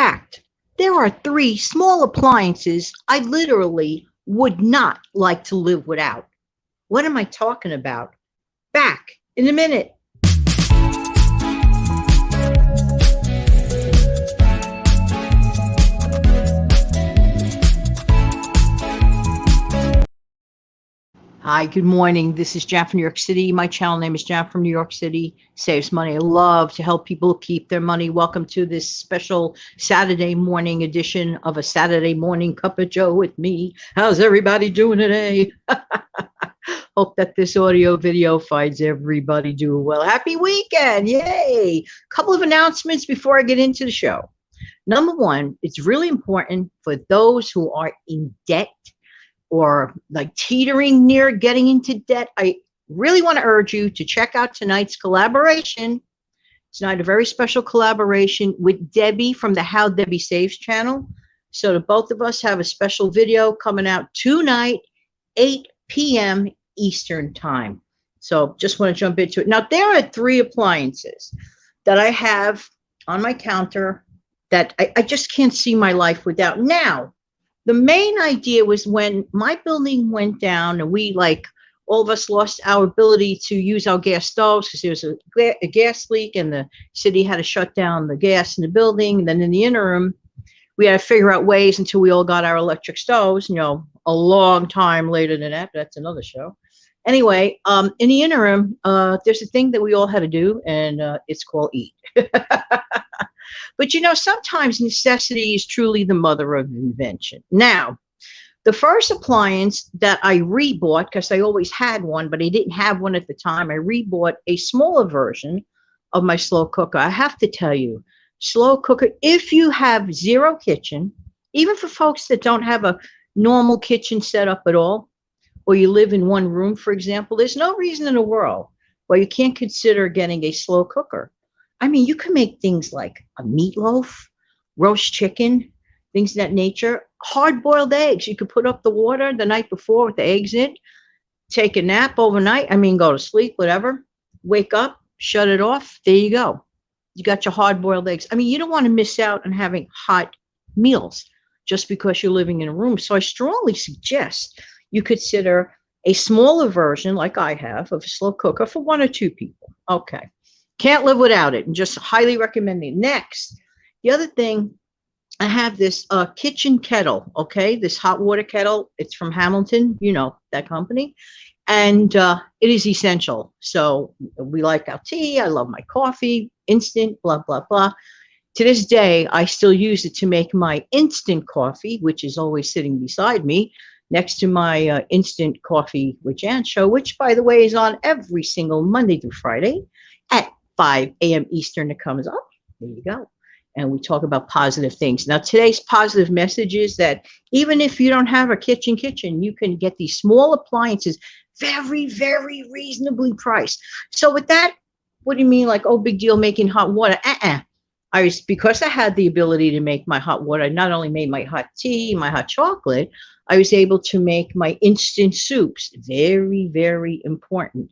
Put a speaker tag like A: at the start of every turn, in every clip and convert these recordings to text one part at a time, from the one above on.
A: fact, there are 3 small appliances I literally would not like to live without. What am I talking about? Back in a minute. Hi, good morning. This is Jan from New York City. My channel name is Jan from New York City. Saves money. I love to help people keep their money. Welcome to this special Saturday morning edition of a Saturday morning cup of joe with me. How's everybody doing today? Hope that this audio video finds everybody doing well. Happy weekend. Yay. Couple of announcements before I get into the show. Number one, it's really important for those who are in debt or like teetering near getting into debt. I really want to urge you to check out tonight's collaboration. Tonight, a very special collaboration with Debbie from the How Debbie Saves channel. So the both of us have a special video coming out tonight, 8 p.m. Eastern time. So just want to jump into it. Now, there are 3 appliances that I have on my counter that I just can't see my life without. Now, the main idea was when my building went down and we, like, all of us lost our ability to use our gas stoves because there was a gas leak and the city had to shut down the gas in the building. And then in the interim, we had to figure out ways until we all got our electric stoves, a long time later than that. That's another show. Anyway, in the interim, there's a thing that we all had to do, and it's called eat. But, sometimes necessity is truly the mother of invention. Now, the first appliance that I rebought, because I always had one, but I didn't have one at the time, I rebought a smaller version of my slow cooker. I have to tell you, slow cooker, if you have zero kitchen, even for folks that don't have a normal kitchen set up at all, or you live in one room, for example, there's no reason in the world why you can't consider getting a slow cooker. I mean, you can make things like a meatloaf, roast chicken, things of that nature, hard-boiled eggs. You could put up the water the night before with the eggs in, take a nap overnight. Go to sleep, whatever. Wake up, shut it off. There you go. You got your hard-boiled eggs. You don't want to miss out on having hot meals just because you're living in a room. So I strongly suggest you consider a smaller version, like I have, of a slow cooker for 1 or 2 people. Okay. Can't live without it, and just highly recommend it. Next, the other thing, I have this kitchen kettle, okay? This hot water kettle. It's from Hamilton, that company. And it is essential. So we like our tea. I love my coffee, instant, blah, blah, blah. To this day, I still use it to make my instant coffee, which is always sitting beside me, next to my Instant Coffee with Jan show, which, by the way, is on every single Monday through Friday at 5 a.m. Eastern. It comes up. There you go. And we talk about positive things. Now, today's positive message is that even if you don't have a kitchen, you can get these small appliances very, very reasonably priced. So with that, what do you mean, like, oh, big deal making hot water? Because I had the ability to make my hot water, I not only made my hot tea, my hot chocolate, I was able to make my instant soups. Very, very important.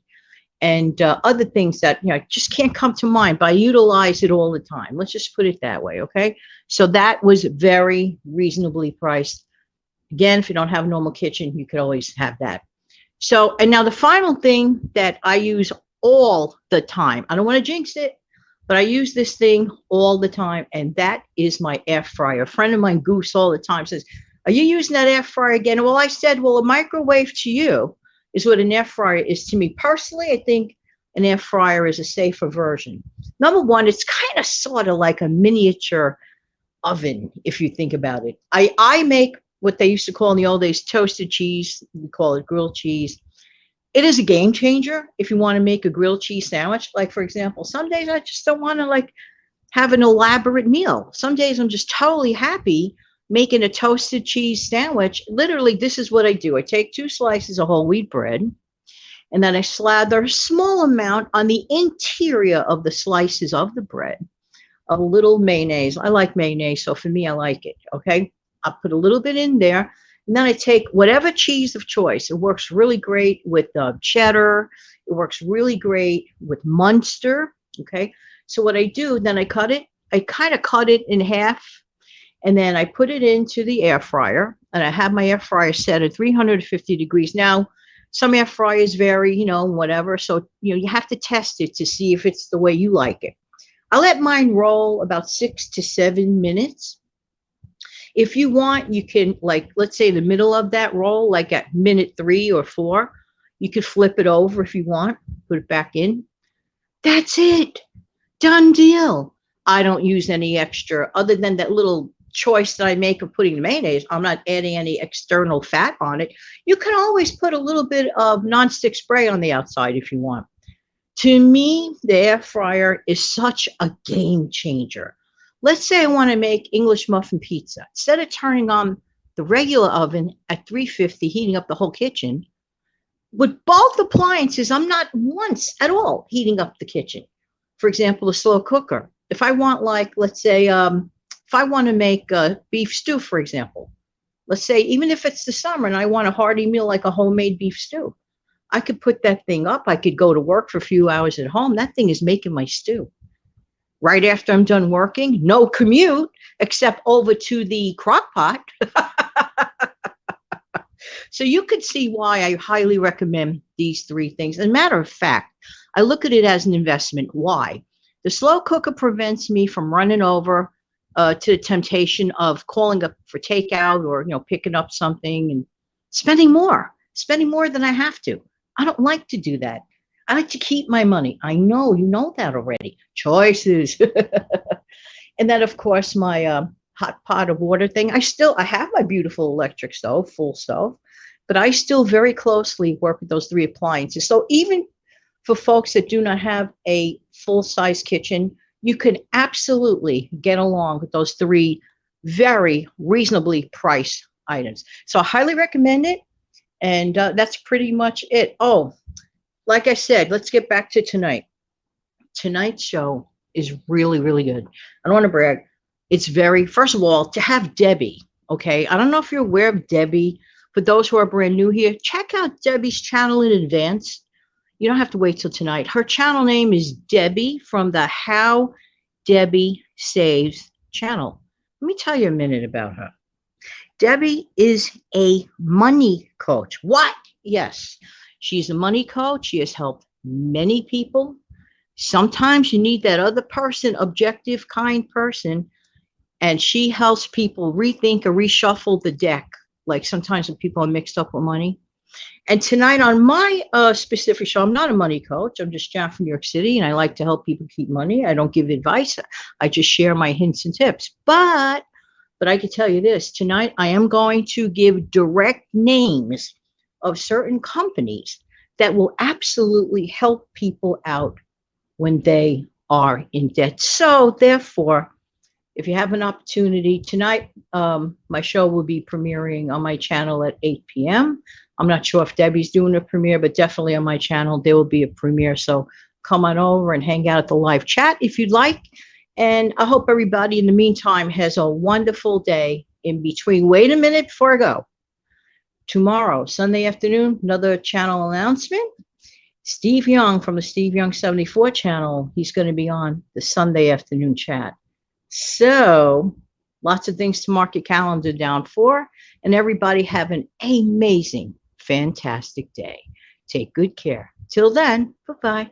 A: And other things that just can't come to mind, but I utilize it all the time. Let's just put it that way, okay? So that was very reasonably priced. Again, if you don't have a normal kitchen, you could always have that. So, and now the final thing that I use all the time, I don't want to jinx it, but I use this thing all the time, and that is my air fryer. A friend of mine goofs all the time, says, "Are you using that air fryer again?" Well, I said, well, a microwave to you is what an air fryer is to me. Personally, I think an air fryer is a safer version. Number one, it's kind of sort of like a miniature oven, if you think about it. I make what they used to call in the old days toasted cheese. We call it grilled cheese. It is a game changer if you want to make a grilled cheese sandwich. Like, for example, some days I just don't want to have an elaborate meal. Some days I'm just totally happy making a toasted cheese sandwich. Literally, this is what I do. I take 2 slices of whole wheat bread, and then I slather a small amount on the interior of the slices of the bread, a little mayonnaise. I like mayonnaise, so for me, I like it, okay? I'll put a little bit in there, and then I take whatever cheese of choice. It works really great with cheddar. It works really great with Munster, okay? So what I do, then I cut it. I kind of cut it in half And then I put it into the air fryer, and I have my air fryer set at 350 degrees. Now, some air fryers vary, whatever. So, you have to test it to see if it's the way you like it. I let mine roll about 6 to 7 minutes. If you want, you can, like, let's say the middle of that roll, like at minute 3 or 4, you could flip it over if you want, put it back in. That's it. Done deal. I don't use any extra other than that little choice that I make of putting the mayonnaise. I'm not adding any external fat on it. You can always put a little bit of nonstick spray on the outside if you want. To me, the air fryer is such a game changer. Let's say I want to make English muffin pizza. Instead of turning on the regular oven at 350, heating up the whole kitchen, with both appliances, I'm not once at all heating up the kitchen. For example, a slow cooker. If I want, like, let's say, if I want to make a beef stew, for example, let's say, even if it's the summer and I want a hearty meal like a homemade beef stew, I could put that thing up. I could go to work for a few hours at home. That thing is making my stew. Right after I'm done working, no commute, except over to the crock pot. So you could see why I highly recommend these 3 things. As a matter of fact, I look at it as an investment. Why? The slow cooker prevents me from running over to the temptation of calling up for takeout or, picking up something and spending more than I have to. I don't like to do that. I like to keep my money. I know, you know that already. Choices. And then, of course, my hot pot of water thing. I have my beautiful electric stove, full stove, but I still very closely work with those 3 appliances. So even for folks that do not have a full-size kitchen, you can absolutely get along with those 3 very reasonably priced items. So I highly recommend it. And that's pretty much it. Oh, like I said, let's get back to tonight. Tonight's show is really, really good. I don't want to brag. It's first of all, to have Debbie, okay? I don't know if you're aware of Debbie. For those who are brand new here, check out Debbie's channel in advance. You don't have to wait till tonight. Her channel name is Debbie from the How Debbie Saves channel. Let me tell you a minute about her. Debbie is a money coach. What? Yes, she's a money coach. She has helped many people. Sometimes you need that other person, objective, kind person, and she helps people rethink or reshuffle the deck. Like sometimes when people are mixed up with money. And tonight on my specific show, I'm not a money coach. I'm just Jack from New York City, and I like to help people keep money. I don't give advice. I just share my hints and tips. But I can tell you this, tonight I am going to give direct names of certain companies that will absolutely help people out when they are in debt. So therefore, if you have an opportunity tonight, my show will be premiering on my channel at 8 p.m. I'm not sure if Debbie's doing a premiere, but definitely on my channel, there will be a premiere. So come on over and hang out at the live chat if you'd like. And I hope everybody in the meantime has a wonderful day in between. Wait a minute before I go. Tomorrow, Sunday afternoon, another channel announcement. Steve Young from the Steve Young 74 channel. He's going to be on the Sunday afternoon chat. So lots of things to mark your calendar down for. And everybody have an amazing, fantastic day. Take good care. Till then, bye-bye.